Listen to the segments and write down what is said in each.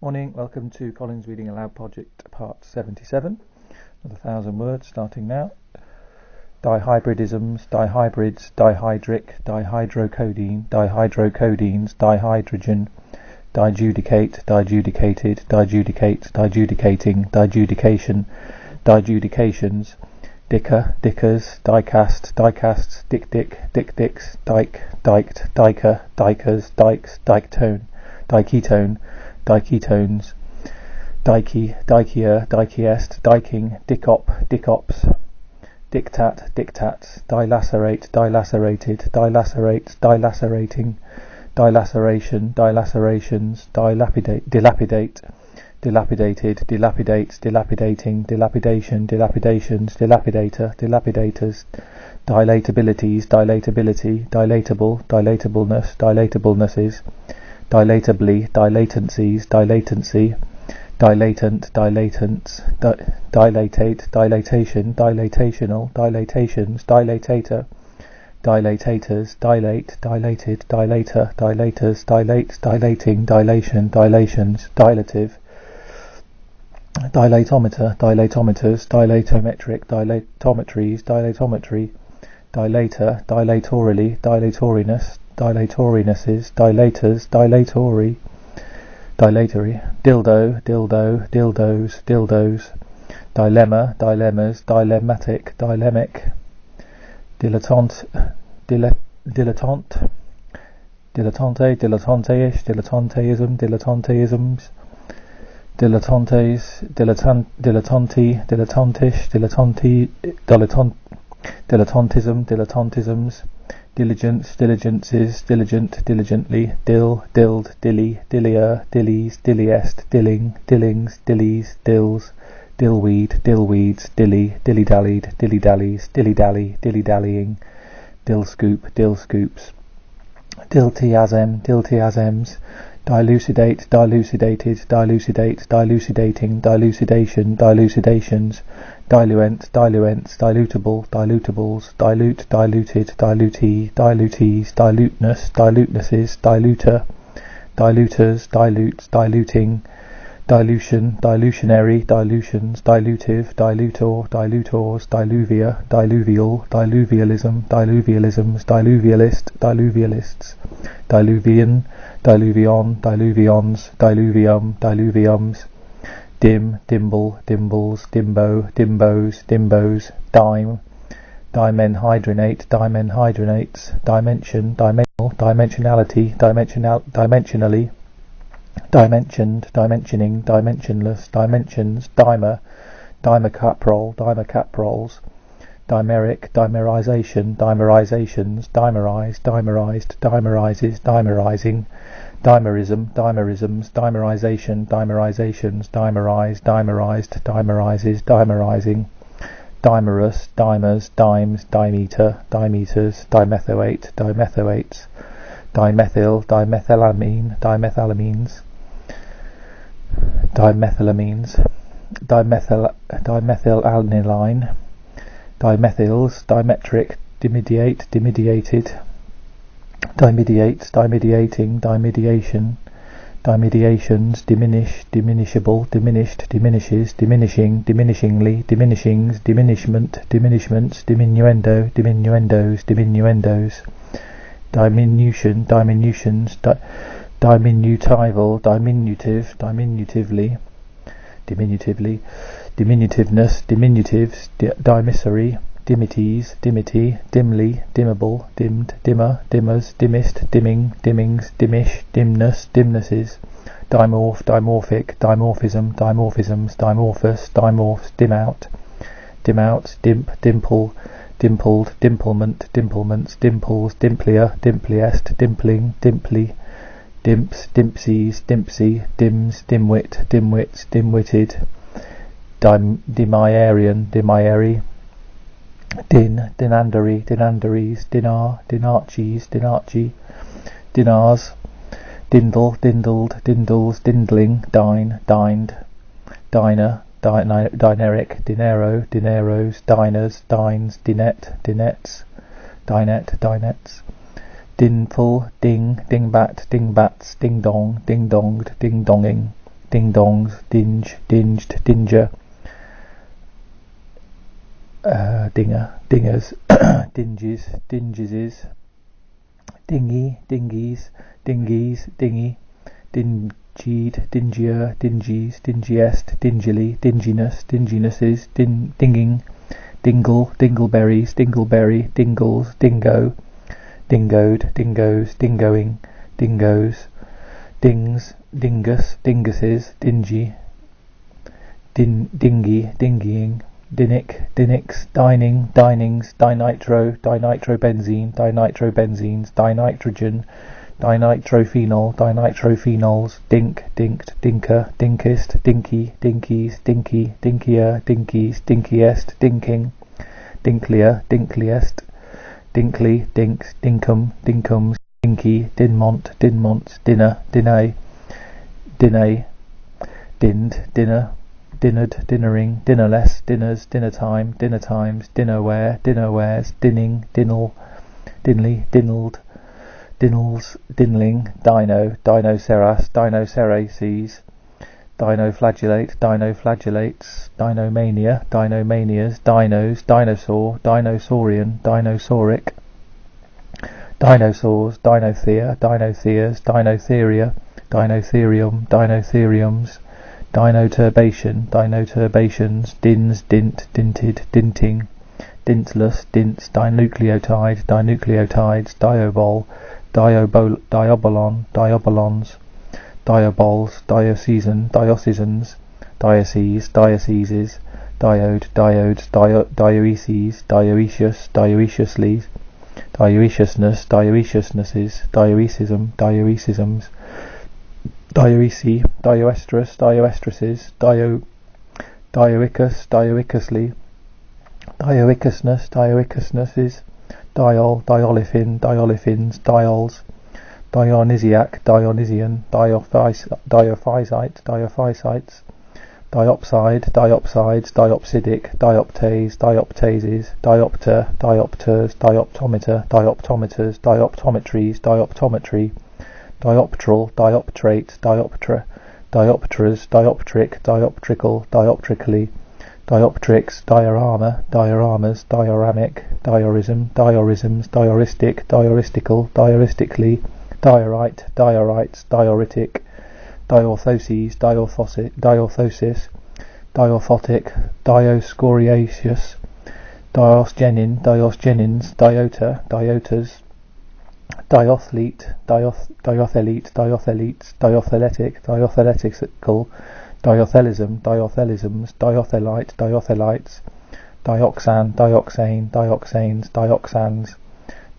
Morning, welcome to Colin's Reading Aloud Project Part 77. Another 1,000 words starting now. Dihybridisms, dihybrids, dihydric, dihydrocodeine, dihydrocodeines, dihydrogen, dijudicate, dijudicated, dijudicate, dijudicating, dijudication, dijudications, dicker, dickers, dicast, dicasts, dick-dick, dick-dicks, dike, diked, diker, dikers, dikes, diketone, diketone, diketones, dikey, dikier, dikiest, diking, dickop, dickops, dictat, dictats, dilacerate, dilacerated, dilacerates, dilacerating, dilaceration, dilacerations, dilapidate, dilapidate, dilapidated, dilapidates, dilapidating, dilapidation, dilapidations, dilapidator, dilapidators, dilatabilities, dilatability, dilatable, dilatableness, dilatablenesses, dilatably, dilatancies, dilatancy, dilatant, dilatants, dilatate, dilatation, dilatational, dilatations, dilatator, dilatators, dilate, dilated, dilator, dilators, dilates, dilating, dilation, dilations, dilative, dilatometer, dilatometers, dilatometric, dilatometries, dilatometry, dilator, dilatorily, dilatoriness, dilatorinesses, dilators, dilatory, dildo, dildo, dildos, dildos, dilemma, dilemmas, dilemmatic, dilemic, dilettante, dilettante, dilettante, dilettante-ish, dilettanteism, dilettanteisms, dilettantes, dilettanti, dilettantish, dilettantism, dilettantisms, diligence, diligences, diligent, diligently, dilled, dilly, dillier, dillies, dilliest, dilling, dillings, dillies, dills, dillweed, dillweeds, dilly, dilly-dallied, dilly-dallies, dilly-dally, dilly-dallying, dill-scoop, dill-scoops, diltiasem, diltiasems, dilucidate, dilucidated, dilucidate, dilucidating, dilucidation, dilucidations, diluent, diluents, dilutable, dilutables, dilute, diluted, dilutee, dilutees, diluteness, dilutenesses, diluter, diluters, dilutes, diluting, dilution, dilutionary, dilutions, dilutive, dilutor, dilutors, diluvia, diluvial, diluvialism, diluvialisms, diluvialist, diluvialists, diluvian, diluvion, diluvions, diluvium, diluviums, dim, dimble, dimbles, dimbo, dimbos, dimbos, dime, dimenhydrinate, dimenhydranates, dimension, dimensional, dimensionality, dimensionally, dimensioned, dimensioning, dimensionless, dimensions, dimer, dimercaprol, dimercaprols, dimeric, dimerization, dimerizations, dimerize, dimerized, dimerizes, dimerizing, dimerism, dimerisms, dimerization, dimerizations, dimerize, dimerized, dimerizes, dimerizing, dimerus, dimers, dimes, dimeter, dimeters, dimethoate, dimethoates, dimethyl, dimethylamine, dimethylamines, dimethylamines, dimethylalaniline, dimethyls, dimetric, dimediate, dimediated, dimediates, dimediating, dimediation, dimediations, diminish, diminishable, diminished, diminishes, diminishing, diminishingly, diminishings, diminishment, diminishments, diminuendo, diminuendos, diminuendos, diminution, diminutions, diminutival, diminutive, diminutively, diminutively, diminutiveness, diminutives, dimissary, dimities, dimity, dimly, dimmable, dimmed, dimmer, dimmers, dimmist, dimming, dimmings, dimish, dimness, dimnesses, dimorph, dimorphic, dimorphism, dimorphisms, dimorphous, dimorphs, dimouts, dimp, dimple, dimpled, dimplement, dimplements, dimples, dimplier, dimpliest, dimpling, dimply, dimps, dimpsies, dimpsy, dims, dimwit, dimwits, dimwitted, dimiarian, dimiary, din, dinandary, dinandaries, dinar, dinarchies, dinarchy, dinars, dindle, dindled, dindles, dindling, dine, dined, diner, dineric, dinero, dineros, diners, dines, dinet, dinettes, dinet, dinettes, dinful, ding, dingbat, dingbats, ding-dong, ding-donged, ding-donging, ding-dongs, dinge, dinged, dinger, dinger, dingers, dinges, dingeses, dingy, dingies, dingies, dingy, dingied, dingier, dingies, dingiest, dingily, dinginess, dinginesses, dinging, dingle, dingleberries, dingleberry, dingles, dingo, dingoed, dingoes, dingoing, dingoes, dings, dingus, dinguses, dingy, dingy, dingying, dinic, dinics, dining, dinings, dinitro, dinitrobenzene, dinitrobenzenes, dinitrogen, dinitrophenol, dinitrophenols, dink, dinked, dinker, dinkist, dinky, dinkies, dinky, dinkier, dinkies, dinkiest, dinking, dinklier, dinkliest, dinkly, dinks, dinkum, dinkums, dinky, dinmont, dinmonts, dinner, dinay, dinay, dinned, dinner, dinnered, dinnering, dinnerless, dinners, dinner time, dinner times, dinnerware, dinnerwares, dinning, dinnel, dinley, dinnled, dinnels, dinling, dino, dinoceras, dinoceraces, dinoflagellate, dinoflagellates, dinomania, dinomanias, dinos, dinosaur, dinosaurian, dinosauric, dinosaurs, dinothere, dinotheres, dinotheria, dinotherium, dinotheriums, dinoturbation, dinoturbations, dins, dint, dinted, dinting, dintless, dints, dinucleotide, dinucleotides, diobol, diobolon, diobolons, diobols, diocesan, diocesans, diocese, dioceses, diode, diodes, dioeces, dioecious, dioeciously, dioeciousness, dioeciousnesses, dioecism, dioecisms, dioeci, dioestrus, dioestresses, dioicus, dioicusly, dioicusness, dioicusnesses, diol, dioliphin, diolifins, diols, Dionysiac, Dionysian, Diophysite, Diophysites, Diopside, Diopsides, Diopsidic, Dioptase, Dioptases, Diopter, Diopters, Dioptometer, Dioptometers, Dioptometries, Dioptometry, Dioptral, Dioptrate, Dioptra, Dioptras, Dioptric, Dioptrical, Dioptrically, Dioptrics, Diorama, Dioramas, Dioramic, Diorism, Diorisms, Dioristic, Dioristical, Dioristically, Diorite, Diorites, Dioritic, Diorthoses, Diorthosis, Diorphotic, Dioscoriaceous, Diosgenin, Diosgenins, Diota, Diotas, Diothlete, Diothelete, Diotheletes, Diotheletic, Diotheletical, Diothelism, Diothelisms, Diothelite, Diothelites, Dioxan, Dioxane, Dioxanes, Dioxans,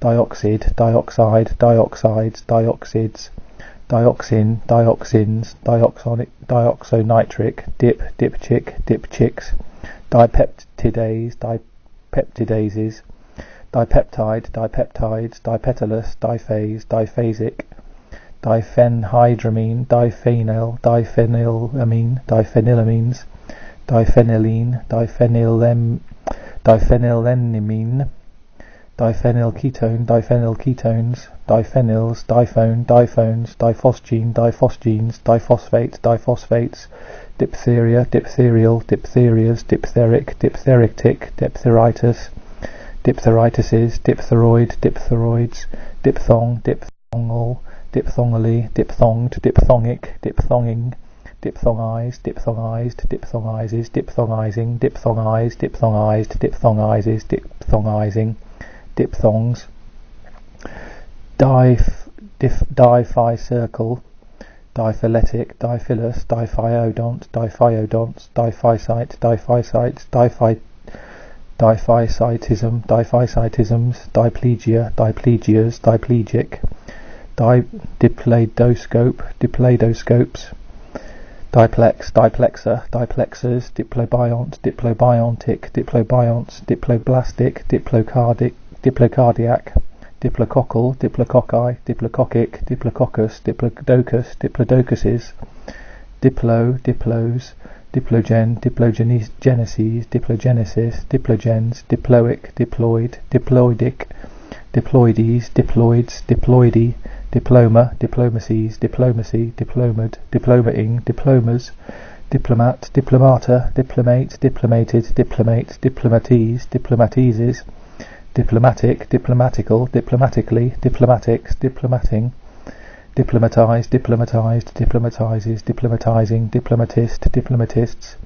Dioxid, Dioxide, Dioxides, Dioxids, Dioxin, Dioxins, Dioxonitric, Dipchic, Dipchicks, Dipeptidase, Dipeptidases, Dipeptide, Dipeptides, Dipetalus, Diphase, Diphasic, Diphenhydramine, Diphenyl, Diphenylamine, Diphenylamines, Diphenylene, Diphenylenimine, diphenylketone, diphenylketones, diphenyls, diphone, diphones, diphosgene, diphosgenes, diphosphate, diphosphates, diphtheria, diphtherial, diphtherias, diphtheric, diphtheritic, diphtheritis, diphtheritis, diphtheroid, diphtheroids, diphthong, diphthongal, diphthongally, diphthonged, diphthongic, diphthonging, diphthongized, diphthongized, diphthongizes, diphthongizing, diphthongized, diphthongized, diphthongizes, diphthongizing, diphthongs, diphicircle, diphyletic, diphilus, diphyodont, diphyodonts, diphysite, diphisites, diphysitism, diphysitisms, diplegia, diplegias, diplegic, dipladoscope, dipladoscopes, diplex, diplexer, diplexers, diplobiont, diplobiontic, diplobionts, diploblastic, diplocardiac, diplococcal, diplococci, diplococcic, diplococcus, diplodocus, diplodocuses, diplos, diplogen, diplogenesis, diplogenesis, diplogens, diploic, diploid, diploidic, diploides, diploids, diploidy, diploma, diplomacies, diplomacy, diplomed, diplomating, diplomas, diplomat, diplomata, diplomate, diplomated, diplomate, diplomates, diplomatizes, diplomatic, diplomatical, diplomatically, diplomatics, diplomating, diplomatize, diplomatized, diplomatizes, diplomatizing, diplomatist, diplomatists,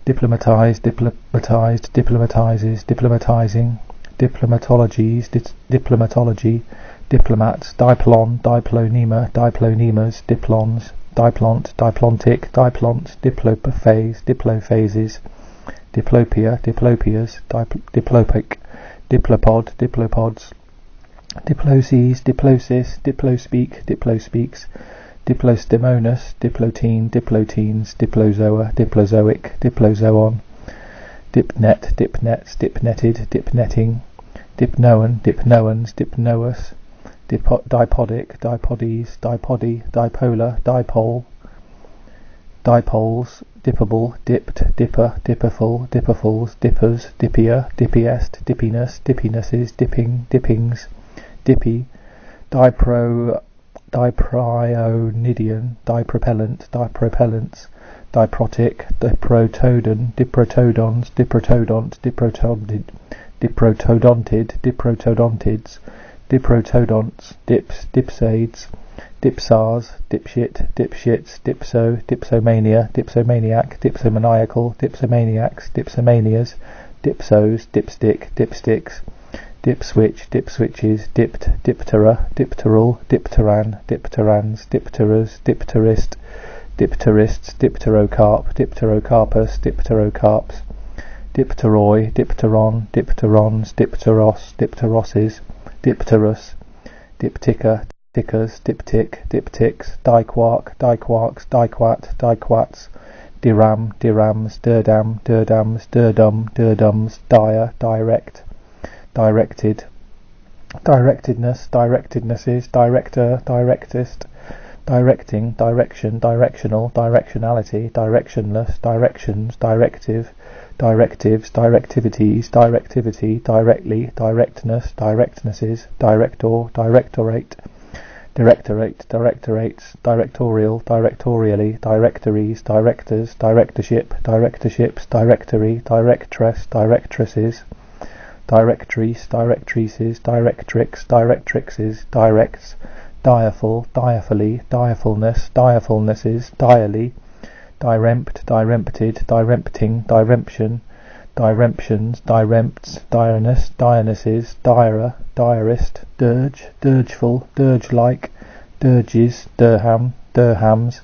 diplomatized, diplomatized, diplomatizes, diplomatizing, diplomatologies, diplomatology, diplomats, diplon, diplonema, diplonemas, diplons, diplont, diplontic, diplont, diplophase, diplophases, diplopia, diplopias, diplopic, diplopod, diplopods, diploses, diplosis, diplospeak, diplospeaks, diplostemonus, diplotene, diplotenes, diplozoa, diplozoic, diplozoon, dipnet, dipnets, dipnetted, dipnetting, dipnoan, dipnoans, dipnous, dipodic, dipodes, dipody, dipolar, dipole, dipoles, dippable, dipped, dipper, dipperful, dipperfuls, dippers, dippier, dippiest, dippiness, dippinesses, dipping, dippings, dippy, diprionidion, dipropellant, dipropellants, diprotic, diprotodon, diprotodons, diprotodont, diprotodontid, diprotodontids, diprotodonts, dips, dipsades, dipsars, dipshit, dipshits, dipso, dipsomania, dipsomaniac, dipsomaniacal, dipsomaniacs, dipsomanias, dipsos, dipstick, dipsticks, dipswitch, dipswitches, dipt, diptera, dipteral, dipteran, dipterans, dipterers, dipterist, dipterists, dipterocarp, dipterocarpus, dipterocarps, dipteroi, dipteron, dipterons, dipteros, dipterosses, dipterus, diptycha, tickers, diptych, diptychs, diquark, diquarks, diquat, diquats, diram, dirams, dirdam, dirdams, dirdum, dirdums, dire, direct, directed, directedness, directednesses, director, directist, directing, direction, directional, directionality, directionless, directions, directive, directives, directivities, directivity, directly, directness, directnesses, director, directorate, directorate, directorates, directorial, directorially, directories, directors, directorship, directorships, directory, directress, directresses, directrice, directrices, directrix, directrixes, directs, direful, direfully, direfulness, direfulnesses, direly, dirempt, dirempted, dirempting, diremption, diremptions, dirempts, direness, direnesses, direr, diarist, dirge, dirgeful, dirge-like, dirges, dirham, dirhams,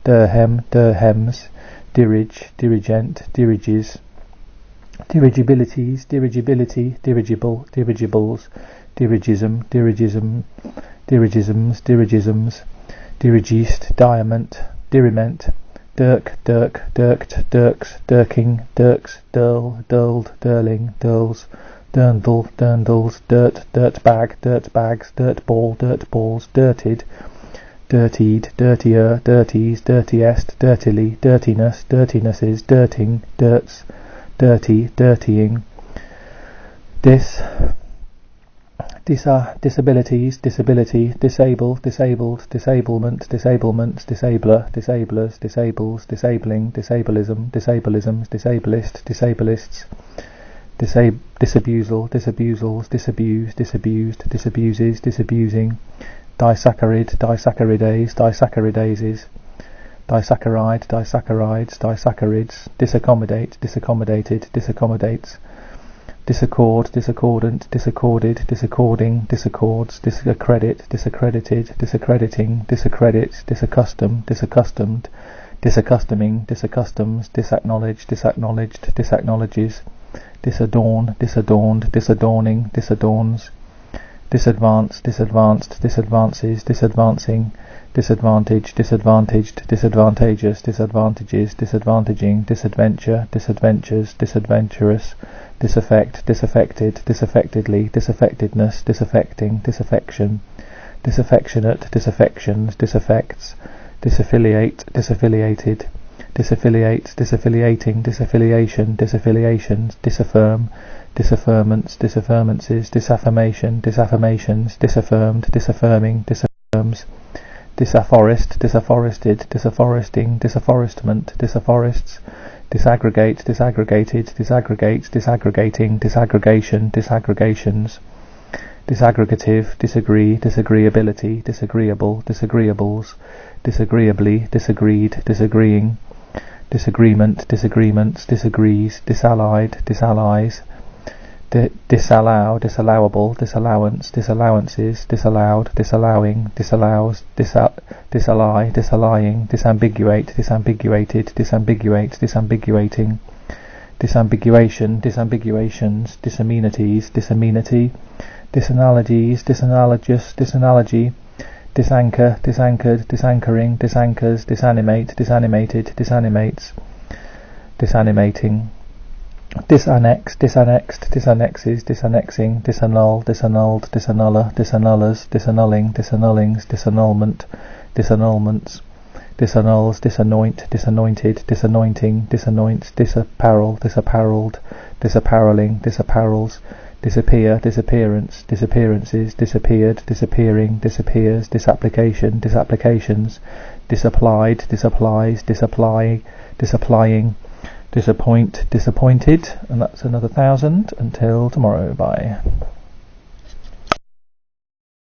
dirhem, dirhems, dirige, dirigent, diriges, dirigibilities, dirigibility, dirigible, dirigibles, dirigism, dirigism, dirigisms, dirigisms, dirigist, diamant, diriment, dirk, dirk, dirked, dirks, dirking, dirks, dirl, dirled, dirling, dirls, dirndl, dirndles, dirt, dirtbag, dirtbags, dirtball, dirtballs, dirted, dirtied, dirtier, dirties, dirtiest, dirtily, dirtiness, dirtinesses, dirting, dirts, dirty, dirtying, disabilities, disability, disable, disabled, disablement, disablements, disabler, disablers, disables, disabling, disableism, disableisms, disablist, disableists, disabusal, disabusals, disabuse, disabused, disabuses, disabusing, disaccharide, disaccharidase, disaccharidases, disaccharide, disaccharides, disaccharids, disaccommodate, disaccommodated, disaccommodates, disaccord, disaccordant, disaccorded, disaccording, disaccords, disaccredit, disaccredited, disaccrediting, disaccredits, disaccustom, disaccustomed, disaccustoming, disaccustoms, disacknowledge, disacknowledged, disacknowledges, disadorn, disadorned, disadorning, disadorns, disadvance, disadvanced, disadvances, disadvancing, disadvantage, disadvantaged, disadvantageous, disadvantages, disadvantaging, disadventure, disadventures, disadventurous, disaffect, disaffected, disaffectedly, disaffectedness, disaffecting, disaffection, disaffectionate, disaffections, disaffects, disaffiliate, disaffiliated, disaffiliates, disaffiliating, disaffiliation, disaffiliations, disaffirm, disaffirmance, disaffirmances, disaffirmation, disaffirmations, disaffirmed, disaffirming, disaffirms, disafforest, disafforested, disafforesting, disafforestment, disafforests, disaggregate, disaggregated, disaggregates, disaggregating, disaggregation, disaggregations, disaggregative, disagree, disagreeability, disagreeable, disagreeables, disagreeably, disagreed, disagreeing, disagreement, disagreements, disagrees, disallied, disallies, disallow, disallowable, disallowance, disallowances, disallowed, disallowing, disallows, disallie, disallying, disambiguate, disambiguated, disambiguate, disambiguating, disambiguation, disambiguations, disamenities, disamenity, disanalogies, disanalogous, disanalogy, disanchor, disanchored, disanchoring, disanchors, disanimate, disanimated, disanimates, disanimating, disannex, disannexed, disannexes, disannexing, disannul, disannulled, disannuller, disannullers, disannulling, disannullings, disannulment, disannulments, disannuls, disanoint, disanointed, disanointing, disanoints, disapparel, disapparelled, disapparelling, disapparels, disappear, disappearance, disappearances, disappeared, disappearing, disappears, disapplication, disapplications, disapplied, disapplies, disapply, disapplying, disappoint, disappointed, and that's another 1,000. Until tomorrow, bye.